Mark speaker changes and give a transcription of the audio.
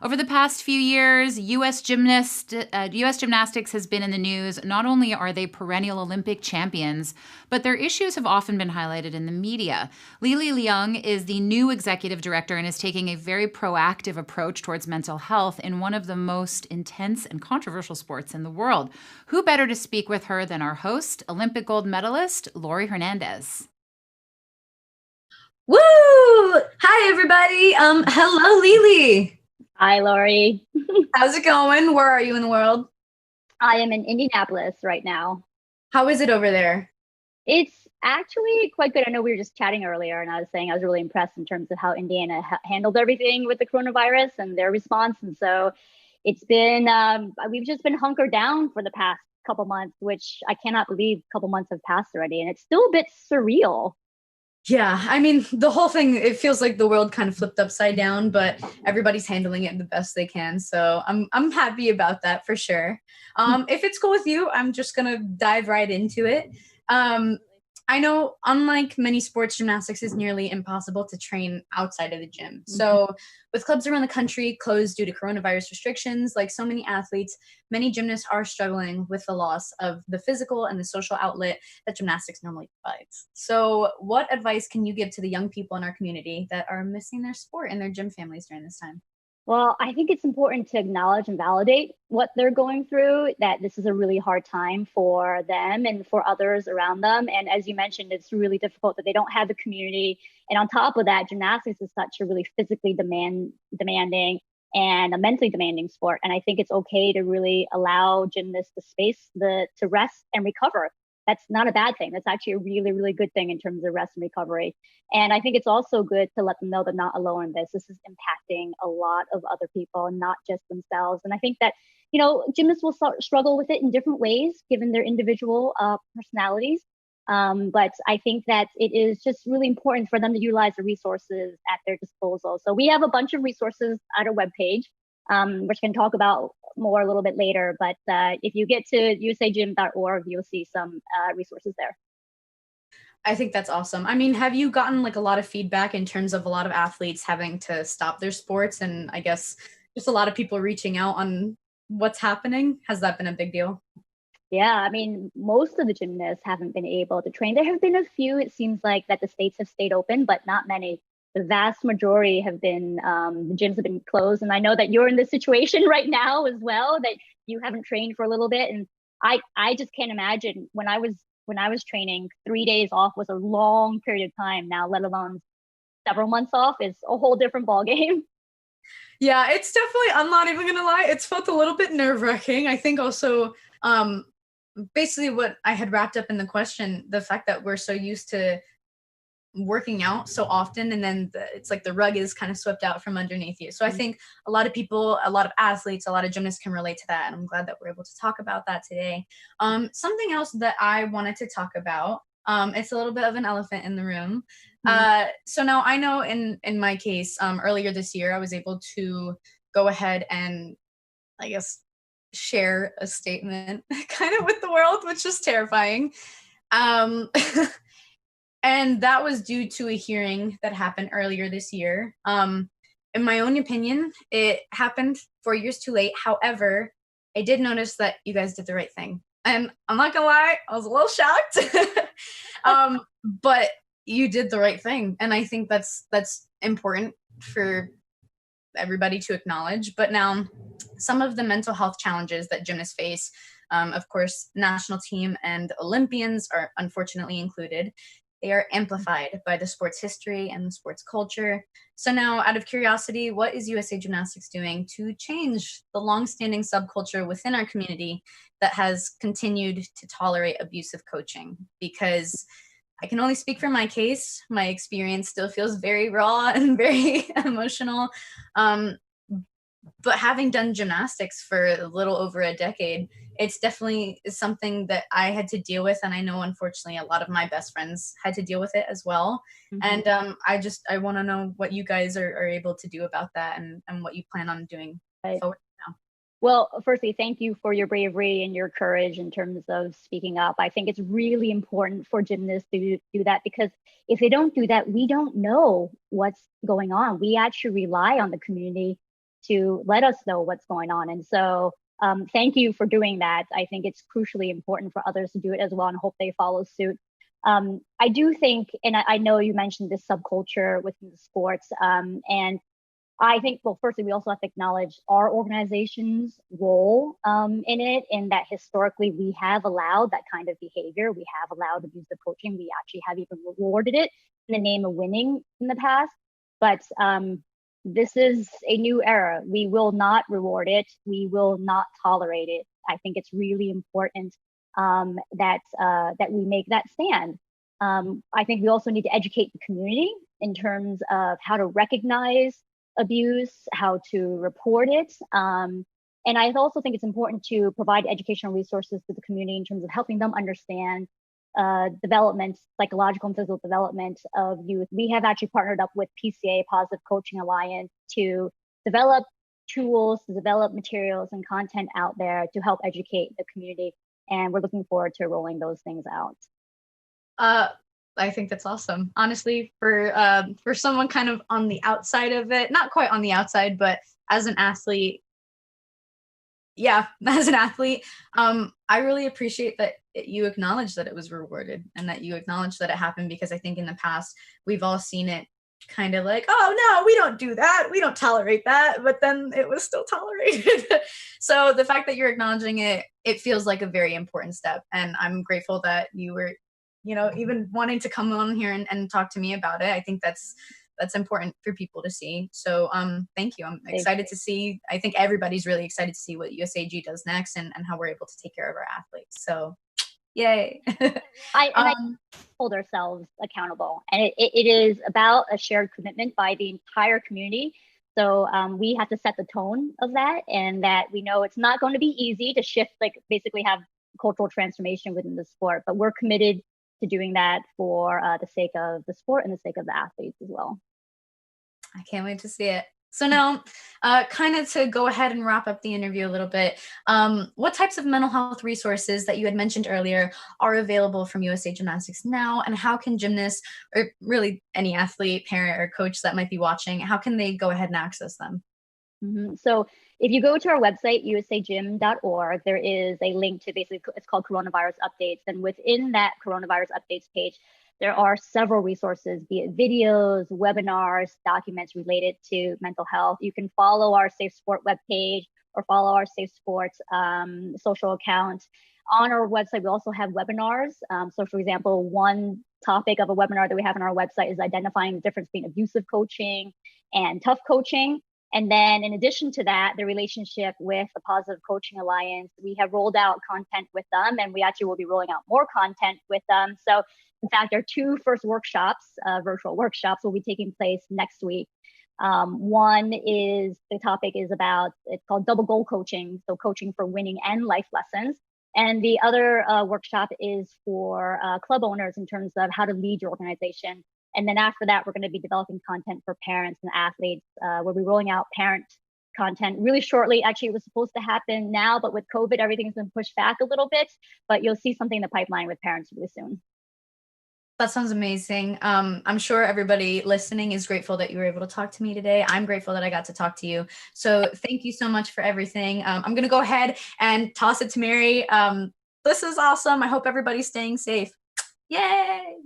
Speaker 1: Over the past few years, U.S. Gymnastics has been in the news. Not only are they perennial Olympic champions, but their issues have often been highlighted in the media. Leung is the new executive director and is taking a very proactive approach towards mental health in one of the most intense and controversial sports in the world. Who better to speak with her than our host, Olympic gold medalist Laurie Hernandez?
Speaker 2: Woo! Hi, everybody. Hello, Lily.
Speaker 3: Hi, Laurie.
Speaker 2: How's it going? Where are you in the world?
Speaker 3: I am in Indianapolis right now.
Speaker 2: How is it over there?
Speaker 3: It's actually quite good. I know we were just chatting earlier, and I was saying I was really impressed in terms of how Indiana handled everything with the coronavirus and their response. And so it's been, we've just been hunkered down for the past couple months, which I cannot believe a couple months have passed already. And it's still a bit surreal.
Speaker 2: Yeah, I mean, the whole thing, it feels like the world kind of flipped upside down, but everybody's handling it the best they can. So I'm happy about that for sure. If it's cool with you, I'm just gonna dive right into it. Um, I know, unlike many sports, gymnastics is nearly impossible to train outside of the gym. So, with clubs around the country closed due to coronavirus restrictions, like so many athletes, many gymnasts are struggling with the loss of the physical and the social outlet that gymnastics normally provides. So, what advice can you give to the young people in our community that are missing their sport and their gym families during this time?
Speaker 3: Well, I think it's important to acknowledge and validate what they're going through, that this is a really hard time for them and for others around them. And as you mentioned, it's really difficult that they don't have the community. And on top of that, gymnastics is such a really physically demanding and a mentally demanding sport. And I think it's okay to really allow gymnasts the space to rest and recover. That's not a bad thing. That's actually a really, really good thing in terms of rest and recovery. And I think it's also good to let them know they're not alone in this. This is impacting a lot of other people, not just themselves. And I think that, gymnasts will struggle with it in different ways, given their individual personalities. But I think that it is just really important for them to utilize the resources at their disposal. So we have a bunch of resources at our webpage, which we can talk about more a little bit later. But if you get to usagym.org, you'll see some resources there.
Speaker 2: I think that's awesome. I mean, have you gotten like a lot of feedback in terms of a lot of athletes having to stop their sports and I guess just a lot of people reaching out on what's happening? Has that been a big deal?
Speaker 3: Yeah, I mean, most of the gymnasts haven't been able to train. There have been a few, it seems like, that the states have stayed open, but not many. The vast majority have been, the gyms have been closed. And I know that you're in this situation right now as well, that you haven't trained for a little bit. And I just can't imagine when I was training, 3 days off was a long period of time now, let alone several months off is a whole different ballgame.
Speaker 2: Yeah, it's definitely, I'm not even gonna lie, it's felt a little bit nerve-wracking. I think also basically what I had wrapped up in the question, the fact that we're so used to working out so often and then it's like the rug is kind of swept out from underneath you. So I think a lot of people, a lot of athletes, a lot of gymnasts can relate to that, and I'm glad that we're able to talk about that today. Something else that I wanted to talk about, it's a little bit of an elephant in the room. So now I know in my case, earlier this year I was able to go ahead and I guess share a statement kind of with the world, which is terrifying. Um, and that was due to a hearing that happened earlier this year. In my own opinion, it happened 4 years too late. However, I did notice that you guys did the right thing. And I'm not gonna lie, I was a little shocked. But you did the right thing. And I think that's important for everybody to acknowledge. But now, some of the mental health challenges that gymnasts face, of course, national team and Olympians are unfortunately included. They are amplified by the sports history and the sports culture. So now, out of curiosity, what is USA Gymnastics doing to change the longstanding subculture within our community that has continued to tolerate abusive coaching? Because I can only speak for my case. My experience still feels very raw and very emotional. But having done gymnastics for a little over a decade, it's definitely something that I had to deal with. And I know, unfortunately, a lot of my best friends had to deal with it as well. And I want to know what you guys are able to do about that and what you plan on doing
Speaker 3: Right.
Speaker 2: forward now.
Speaker 3: Well, firstly, thank you for your bravery and your courage in terms of speaking up. I think it's really important for gymnasts to do that, because if they don't do that, we don't know what's going on. We actually rely on the community to let us know what's going on. And so thank you for doing that. I think it's crucially important for others to do it as well, and hope they follow suit. I do think, and I know you mentioned this subculture within the sports, and I think, well, firstly, we also have to acknowledge our organization's role in it, in that historically we have allowed that kind of behavior. We have allowed abusive coaching. We actually have even rewarded it in the name of winning in the past. But this is a new era. We will not reward it. We will not tolerate it. I think it's really important that we make that stand. I think we also need to educate the community in terms of how to recognize abuse, how to report it. And I also think it's important to provide educational resources to the community in terms of helping them understand development, psychological and physical development of youth. We have actually partnered up with PCA, Positive Coaching Alliance, to develop tools, to develop materials and content out there to help educate the community. And we're looking forward to rolling those things out.
Speaker 2: I think that's awesome. Honestly, for someone kind of on the outside of it, not quite on the outside, but as an athlete, I really appreciate that you acknowledge that it was rewarded and that you acknowledge that it happened, because I think in the past we've all seen it kind of like, oh no, we don't do that, we don't tolerate that, but then it was still tolerated. So the fact that you're acknowledging it, it feels like a very important step, and I'm grateful that you were, even wanting to come on here and talk to me about it. I think that's important for people to see. So thank you. I'm excited to see, I think everybody's really excited to see what USAG does next and how we're able to take care of our athletes. So yay.
Speaker 3: I hold ourselves accountable, and it is about a shared commitment by the entire community. So we have to set the tone of that, and that we know it's not going to be easy to shift, like basically have cultural transformation within the sport, but we're committed to doing that for the sake of the sport and the sake of the athletes as well.
Speaker 2: I can't wait to see it. So now, kind of to go ahead and wrap up the interview a little bit, what types of mental health resources that you had mentioned earlier are available from USA Gymnastics now, and how can gymnasts, or really any athlete, parent, or coach that might be watching, how can they go ahead and access them?
Speaker 3: Mm-hmm. So if you go to our website, usagym.org, there is a link to basically, it's called Coronavirus Updates. And within that Coronavirus Updates page, there are several resources, be it videos, webinars, documents related to mental health. You can follow our Safe Sport webpage or follow our Safe Sports social account. On our website, we also have webinars. So for example, one topic of a webinar that we have on our website is identifying the difference between abusive coaching and tough coaching. And then in addition to that, the relationship with the Positive Coaching Alliance, we have rolled out content with them, and we actually will be rolling out more content with them. So in fact, our two first workshops, virtual workshops, will be taking place next week. One is, the topic is about, it's called double goal coaching. So coaching for winning and life lessons. And the other workshop is for club owners in terms of how to lead your organization. And then after that, we're going to be developing content for parents and athletes. We'll be rolling out parent content really shortly. Actually, it was supposed to happen now, but with COVID, everything's been pushed back a little bit. But you'll see something in the pipeline with parents really soon.
Speaker 2: That sounds amazing. I'm sure everybody listening is grateful that you were able to talk to me today. I'm grateful that I got to talk to you. So thank you so much for everything. I'm going to go ahead and toss it to Mary. This is awesome. I hope everybody's staying safe. Yay!